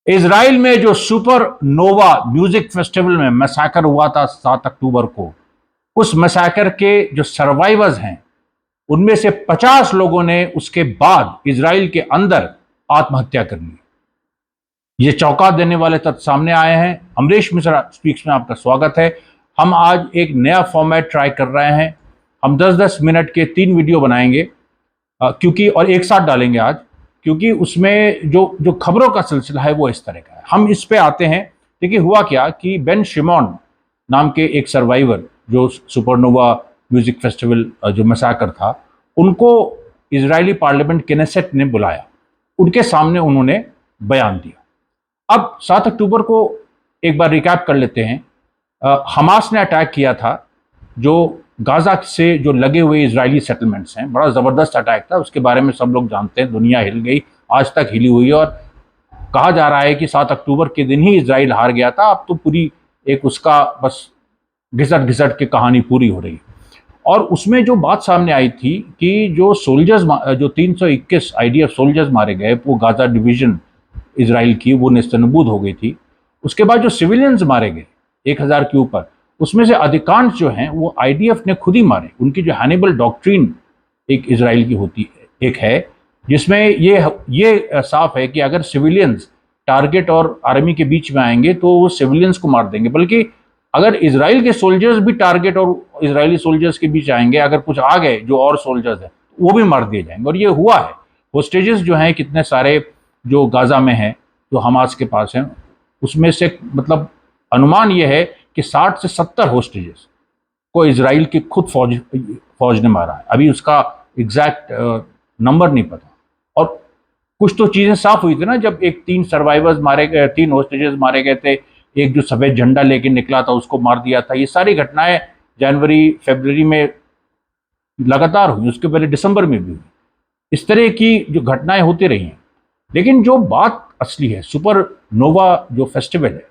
Israel में जो super नोवा music festival में मैसाकर हुआ था 7 अक्टूबर को, उस मैसाकर के जो सर्वाइवर्स हैं उनमें से 50 लोगों ने उसके बाद इजराइल के अंदर आत्महत्या कर ली। ये चौंका देने वाले तथ्य सामने आए हैं। अमरीश मिश्रा स्पीक्स में आपका स्वागत है। हम आज एक नया फॉर्मेट ट्राई कर रहे हैं। हम 10-10 मिनट के 3 वीडियो बनाएंगे क्योंकि और एक साथ डालेंगे आज, क्योंकि उसमें जो जो खबरों का सिलसिला है वो इस तरह का है। हम इस पे आते हैं। देखिए हुआ क्या कि बेन शिमोन नाम के एक सर्वाइवर जो सुपरनोवा म्यूजिक फेस्टिवल जो मैसाकर था, उनको इजरायली पार्लियामेंट केनेसेट ने बुलाया। उनके सामने उन्होंने बयान दिया। अब 7 अक्टूबर को एक बार रिकैप कर लेते हैं। हमास ने अटैक किया था जो गाजा से जो लगे हुए इजरायली सेटलमेंट्स हैं। बड़ा ज़बरदस्त अटैक था, उसके बारे में सब लोग जानते हैं। दुनिया हिल गई, आज तक हिली हुई है। और कहा जा रहा है कि 7 अक्टूबर के दिन ही इजराइल हार गया था। अब तो पूरी एक उसका बस घिसट घिसट के कहानी पूरी हो रही। और उसमें जो बात सामने आई थी कि जो सोल्जर्स, जो 321 आईडीएफ सोल्जर्स मारे गए, वो गाजा डिवीजन इजराइल की वो नेस्तनाबूद हो गई थी। उसके बाद जो सिविलियंस मारे गए 1000 के ऊपर, उसमें से अधिकांश जो हैं वो आईडीएफ ने खुद ही मारे। उनकी जो हैनिबल डॉक्ट्रिन एक इजराइल की होती है, एक है जिसमें ये साफ है कि अगर सिविलियंस टारगेट और आर्मी के बीच में आएंगे तो वो सिविलियंस को मार देंगे। बल्कि अगर इजराइल के सोल्जर्स भी टारगेट और इजरायली सोल्जर्स के बीच आएंगे, अगर कुछ आ गए जो और सोल्जर्स हैं, वो भी मार दिए जाएंगे। और ये हुआ है। होस्टेजेस जो हैं कितने सारे जो गाजा में हैं, जो हमास के पास हैं, उसमें से मतलब अनुमान यह है कि 60 से 70 होस्टेजेस को इजराइल की खुद फौज ने मारा है। अभी उसका एग्जैक्ट नंबर नहीं पता। और कुछ तो चीजें साफ हुई थी ना, जब एक 3 सर्वाइवर्स मारे गए, 3 होस्टेजेस मारे गए थे, एक जो सफेद झंडा लेके निकला था उसको मार दिया था। ये सारी घटनाएं जनवरी फरवरी में लगातार हुई, उसके पहले दिसंबर में भी हुई। इस तरह की जो घटनाएं होती रही हैं। लेकिन जो बात असली है, सुपर नोवा जो फेस्टिवल है,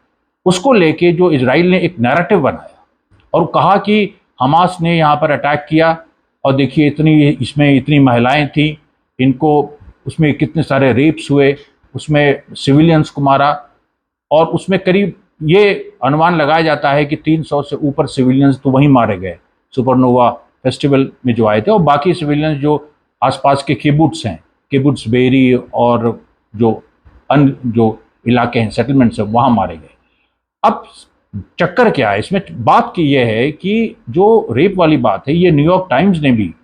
उसको लेके जो इजराइल ने एक नैरेटिव बनाया और कहा कि हमास ने यहाँ पर अटैक किया और देखिए इसमें इतनी महिलाएं थी, इनको उसमें कितने सारे रेप्स हुए, उसमें सिविलियंस को मारा। और उसमें करीब ये अनुमान लगाया जाता है कि 300 से ऊपर सिविलियंस तो वहीं मारे गए सुपरनोवा फेस्टिवल में जो आए थे। और बाकी सिविलियंस जो आसपास के किबुट्स हैं, किबुट्स बेरी और जो अन्य जो इलाके हैं, सेटलमेंट्स हैं, वहाँ मारे गए। अब चक्कर क्या है इसमें? बात की यह है कि जो रेप वाली बात है, ये न्यूयॉर्क टाइम्स ने भी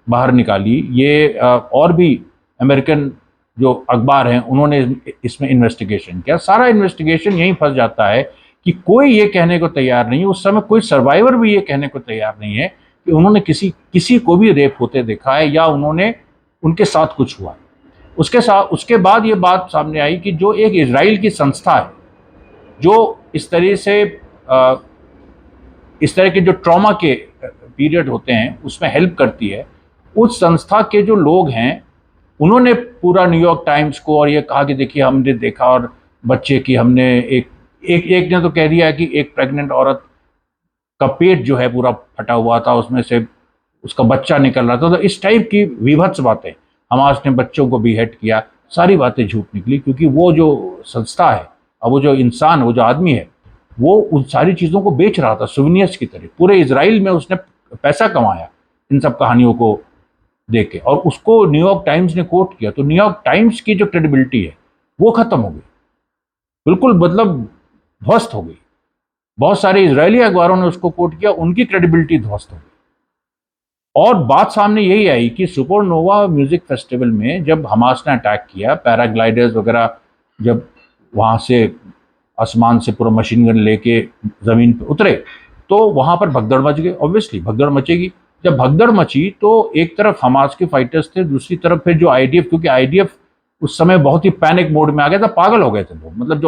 बाहर निकाली। ये और भी अमेरिकन जो अखबार हैं उन्होंने इसमें इन्वेस्टिगेशन किया। सारा इन्वेस्टिगेशन यहीं फंस जाता है कि कोई ये कहने को तैयार नहीं है, उस समय कोई सर्वाइवर भी ये कहने को तैयार नहीं है कि उन्होंने किसी को भी रेप होते देखा है या उन्होंने उनके साथ कुछ हुआ। उसके बाद ये बात सामने आई कि जो एक इजराइल की संस्था है जो इस तरह के जो ट्रॉमा के पीरियड होते हैं उसमें हेल्प करती है, उस संस्था के जो लोग हैं उन्होंने पूरा न्यूयॉर्क टाइम्स को और ये कहा कि देखिए हमने देखा, और बच्चे की हमने एक ने तो कह दिया कि एक प्रेग्नेंट औरत का पेट जो है पूरा फटा हुआ था, उसमें से उसका बच्चा निकल रहा था। तो इस टाइप की विभत्स बातें, हमास ने बच्चों को बीहेड किया, सारी बातें झूठ निकली। क्योंकि वो जो संस्था है और वो जो इंसान, वो जो आदमी है, वो उन सारी चीज़ों को बेच रहा था सुविनियर्स की तरह। पूरे इजराइल में उसने पैसा कमाया इन सब कहानियों को देख के, और उसको न्यूयॉर्क टाइम्स ने कोट किया। तो न्यूयॉर्क टाइम्स की जो क्रेडिबिलिटी है वो खत्म हो गई, बिल्कुल मतलब ध्वस्त हो गई। बहुत सारे इजरायली अखबारों ने उसको कोट किया, उनकी क्रेडिबिलिटी ध्वस्त हो गई। और बात सामने यही आई कि सुपरनोवा म्यूजिक फेस्टिवल में जब हमास ने अटैक किया, पैराग्लाइडर्स वगैरह जब वहाँ से आसमान से पूरा मशीन गन लेके ज़मीन पे उतरे, तो वहाँ पर भगदड़ मच गई। ऑब्वियसली भगदड़ मचेगी। जब भगदड़ मची तो एक तरफ हमास के फाइटर्स थे, दूसरी तरफ फिर जो आईडीएफ, क्योंकि आईडीएफ उस समय बहुत ही पैनिक मोड में आ गया था, पागल हो गए थे लोग। मतलब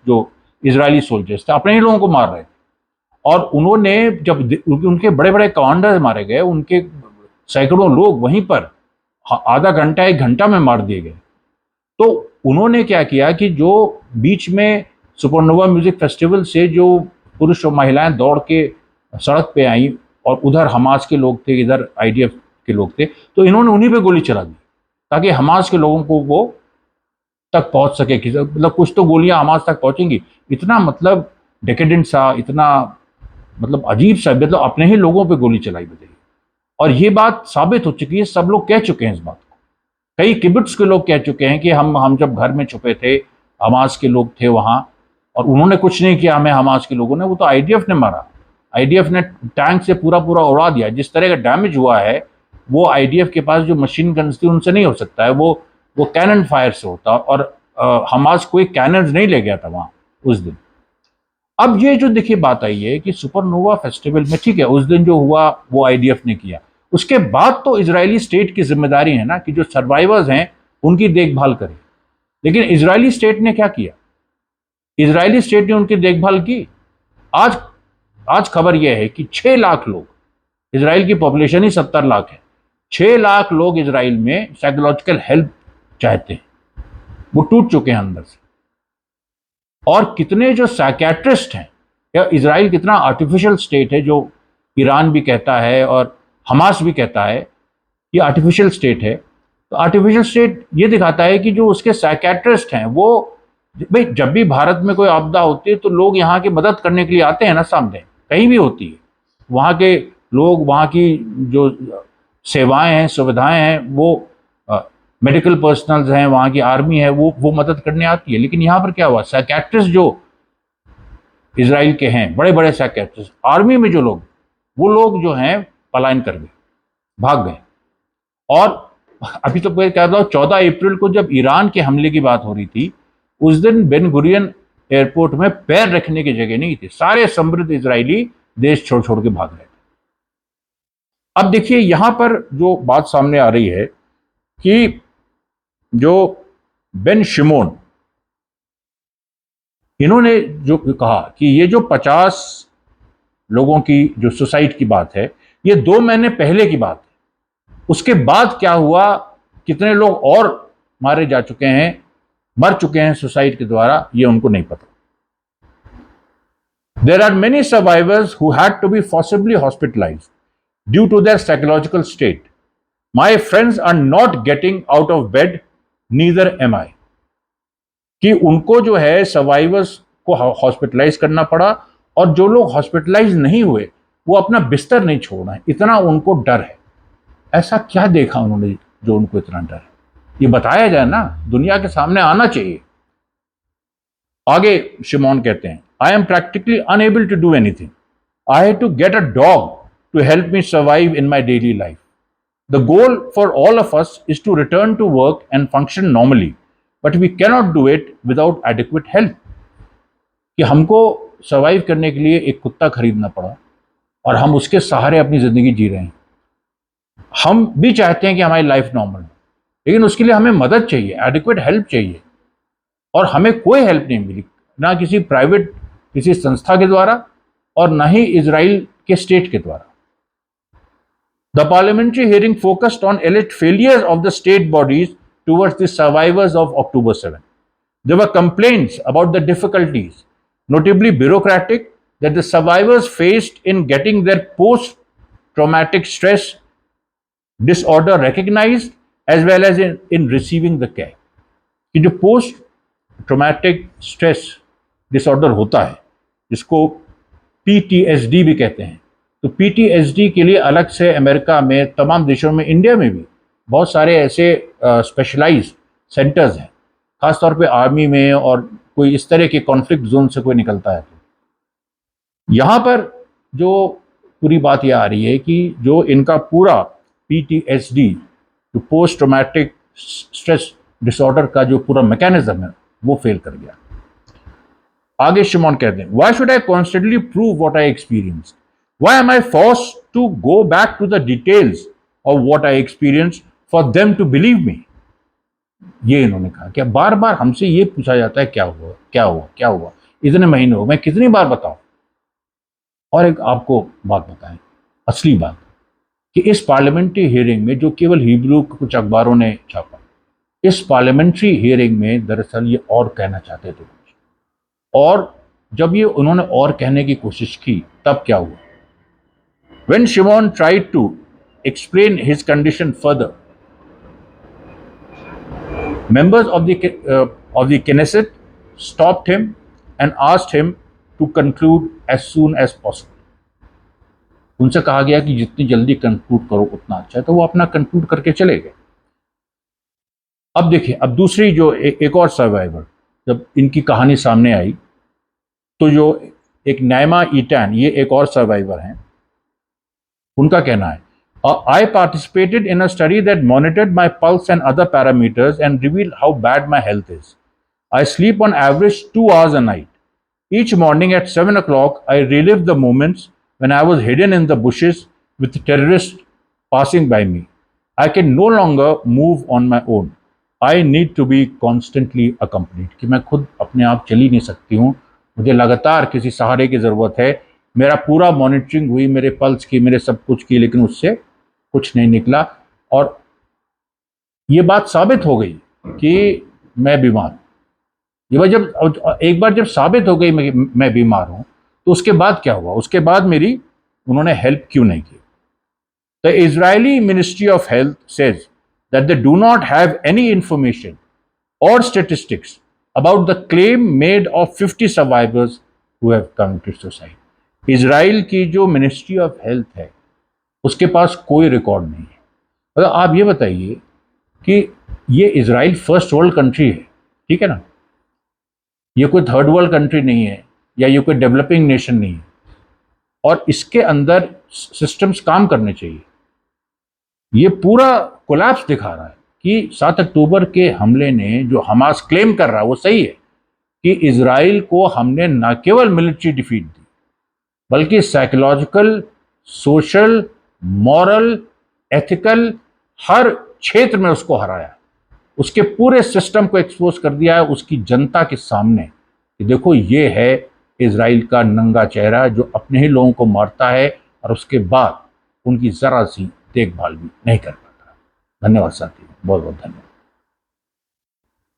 जो इजरायली सोल्जर्स थे अपने ही लोगों को मार रहे थे। और उन्होंने जब उनके बड़े बड़े कमांडर मारे गए, उनके सैकड़ों लोग वहीं पर आधा घंटा 1 घंटा में मार दिए गए। तो उन्होंने क्या किया कि जो बीच में सुपरनोवा म्यूजिक फेस्टिवल से जो पुरुष और महिलाएं दौड़ के सड़क पे आई और उधर हमास के लोग थे, इधर आईडीएफ के लोग थे, तो इन्होंने उन्हीं पे गोली चला दी ताकि हमास के लोगों को वो तक पहुंच सके, किसी मतलब कुछ तो गोलियां हमास तक पहुंचेंगी। इतना मतलब डेकेडेंट सा, इतना मतलब अजीब सा, मतलब अपने ही लोगों पे गोली चलाई बताइए। और ये बात साबित हो चुकी है, सब लोग कह चुके हैं इस बात को। कई किबुट्स के लोग कह चुके हैं कि हम जब घर में छुपे थे, हमास के लोग थे वहां, और उन्होंने कुछ नहीं किया हमें, हमास के लोगों ने, वो तो आईडीएफ ने मारा। आईडीएफ ने टैंक से पूरा पूरा उड़ा दिया। जिस तरह का डैमेज हुआ है, वो आईडीएफ के पास जो मशीन गन्स थी उनसे नहीं हो सकता है, वो कैनन फायर से होता। और हमास कोई कैनन नहीं ले गया था वहां उस दिन। अब ये जो देखिए बात आई है कि सुपरनोवा फेस्टिवल में, ठीक है, उस दिन जो हुआ वो आईडीएफ ने किया, उसके बाद तो इजरायली स्टेट की जिम्मेदारी है ना कि जो सर्वाइवर्स हैं उनकी देखभाल करे। लेकिन इजरायली स्टेट ने क्या किया? इजरायली स्टेट ने उनकी देखभाल की। आज आज खबर यह है कि 6 लाख लोग, इजराइल की पॉपुलेशन ही 70 लाख है, 6 लाख लोग इजराइल में साइकोलॉजिकल हेल्प चाहते हैं, वो टूट चुके हैं अंदर से। और कितने जो साइकेट्रिस्ट हैं, या इजराइल कितना आर्टिफिशियल स्टेट है, जो ईरान भी कहता है और हमास भी कहता है कि आर्टिफिशियल स्टेट है। तो आर्टिफिशियल स्टेट ये दिखाता है कि जो उसके साइकेट्रिस्ट हैं, वो भाई जब भी भारत में कोई आपदा होती है तो लोग यहाँ की मदद करने के लिए आते हैं ना सामने, कहीं भी होती है, वहाँ के लोग, वहाँ की जो सेवाएं हैं, सुविधाएं हैं, वो मेडिकल पर्सनल्स हैं, वहाँ की आर्मी है, वो मदद करने आती है। लेकिन यहाँ पर क्या हुआ, साइकेट्रिस्ट जो इजराइल के हैं, बड़े बड़े साइकेट्रिस्ट, आर्मी में जो लोग, वो लोग जो हैं पलायन कर गए, भाग गए। और अभी तो मैं कह रहा हूँ 14 अप्रैल को जब ईरान के हमले की बात हो रही थी, उस दिन बेन गुरियन एयरपोर्ट में पैर रखने की जगह नहीं थी, सारे समृद्ध इजरायली देश छोड़ छोड़ के भाग रहे थे। अब देखिए यहां पर जो बात सामने आ रही है कि जो बेन शिमोन, इन्होंने जो कहा कि ये जो 50 लोगों की जो सुसाइड की बात है, ये 2 महीने पहले की बात है। उसके बाद क्या हुआ, कितने लोग और मारे जा चुके हैं, मर चुके हैं सुसाइड के द्वारा, ये उनको नहीं पता। There are many survivors who had to be forcibly hospitalized due to their psychological state. My friends are not getting out of bed, neither am I. कि उनको जो है सर्वाइवर्स को हॉस्पिटलाइज करना पड़ा, और जो लोग हॉस्पिटलाइज नहीं हुए वो अपना बिस्तर नहीं छोड़ना है, इतना उनको डर है। ऐसा क्या देखा उन्होंने जो उनको इतना डर है? ये बताया जाए ना, दुनिया के सामने आना चाहिए। आगे शिमोन कहते हैं, I am practically unable to do anything. I had to get a dog to help me survive in my daily life. The goal for all of us is to return to work and function normally, but we cannot do it without adequate help. कि हमको survive करने के लिए एक कुत्ता खरीदना पड़ा और हम उसके सहारे अपनी जिंदगी जी रहे हैं। हम भी चाहते हैं कि हमारी लाइफ नॉर्मल हो, लेकिन उसके लिए हमें मदद चाहिए, एडिक्वेट हेल्प चाहिए। और हमें कोई हेल्प नहीं मिली, ना किसी प्राइवेट किसी संस्था के द्वारा और ना ही इजराइल के स्टेट के द्वारा। The parliamentary hearing focused on elite failures of the state bodies towards the survivors of October 7. There were complaints about the difficulties, notably bureaucratic, that the survivors faced in getting their post-traumatic stress disorder recognized as well as in receiving the care. कि जो post traumatic stress disorder होता है, जिसको PTSD भी कहते हैं, तो PTSD के लिए अलग से अमेरिका में, तमाम देशों में, इंडिया में भी बहुत सारे ऐसे स्पेशलाइज्ड सेंटर्स हैं, खासतौर पे आर्मी में, और कोई इस तरह के कॉन्फ्लिक्ट जोन से कोई निकलता है तो यहाँ पर जो पूरी बात ये आ रही है कि जो इनका पूरा PTSD, जो पोस्ट ट्रॉमेटिक स्ट्रेस डिसऑर्डर का जो पूरा मैकेनिज्म है, वो फेल कर गया। आगे शिमोन कहते हैं, why should I constantly prove what I experience, why am I forced to go back to the details of what I experience for them to believe me. ये इन्होंने कहा कि बार बार हमसे ये पूछा जाता है क्या हुआ क्या हुआ क्या हुआ, इतने महीने हो, मैं कितनी बार बताऊं। और एक आपको बात बताएं, असली बात, कि इस पार्लियामेंट्री हियरिंग में, जो केवल हिब्रू कुछ अखबारों ने छापा, इस पार्लियामेंट्री हियरिंग में दरअसल ये और कहना चाहते थे कुछ, और जब ये उन्होंने और कहने की कोशिश की तब क्या हुआ। When Shimon tried to explain his condition further, members of the of the Knesset stopped him and asked him to conclude as soon as possible. उनसे कहा गया कि जितनी जल्दी कंक्लूड करो उतना अच्छा है, तो वो अपना कंक्लूड करके चले गए। अब देखिए, अब दूसरी जो एक और सर्वाइवर जब इनकी कहानी सामने आई, तो जो एक नाइमा ईटैन, ये एक और सर्वाइवर हैं, उनका कहना है, I participated in a study that monitored my pulse and other parameters and revealed how bad my health is. I sleep on average 2 hours a night. Each morning at 7 o'clock, I relive the moments when I was hidden in the bushes with terrorists passing by me. I can no longer move on my own. I need to be constantly accompanied. कि मैं खुद अपने आप चल ही नहीं सकती हूँ, मुझे लगातार किसी सहारे की ज़रूरत है। मेरा पूरा मॉनिटरिंग हुई, मेरे पल्स की, मेरे सब कुछ की, लेकिन उससे कुछ नहीं निकला। और ये बात साबित हो गई कि मैं बीमार हूँ। ये बात जब एक बार जब साबित हो गई मैं बीमार हूँ, तो उसके बाद क्या हुआ? उसके बाद मेरी उन्होंने हेल्प क्यों नहीं की? The Israeli ministry of health says that they do not have any information और statistics about the claim made of 50 survivors who have committed suicide. Israel की जो मिनिस्ट्री ऑफ हेल्थ है, उसके पास कोई रिकॉर्ड नहीं है। मतलब आप ये बताइए कि ये इजराइल फर्स्ट वर्ल्ड कंट्री है, ठीक है ना, ये कोई थर्ड वर्ल्ड कंट्री नहीं है, या ये कोई डेवलपिंग नेशन नहीं है, और इसके अंदर सिस्टम्स काम करने चाहिए। ये पूरा कोलैप्स दिखा रहा है कि 7 अक्टूबर के हमले ने, जो हमास क्लेम कर रहा है वो सही है कि इजराइल को हमने न केवल मिलिट्री डिफीट दी, बल्कि साइकोलॉजिकल, सोशल, मॉरल, एथिकल, हर क्षेत्र में उसको हराया। उसके पूरे सिस्टम को एक्सपोज कर दिया है उसकी जनता के सामने कि देखो, ये है इजराइल का नंगा चेहरा जो अपने ही लोगों को मारता है और उसके बाद उनकी जरा सी देखभाल भी नहीं कर पाता। धन्यवाद साथी, बहुत बहुत धन्यवाद।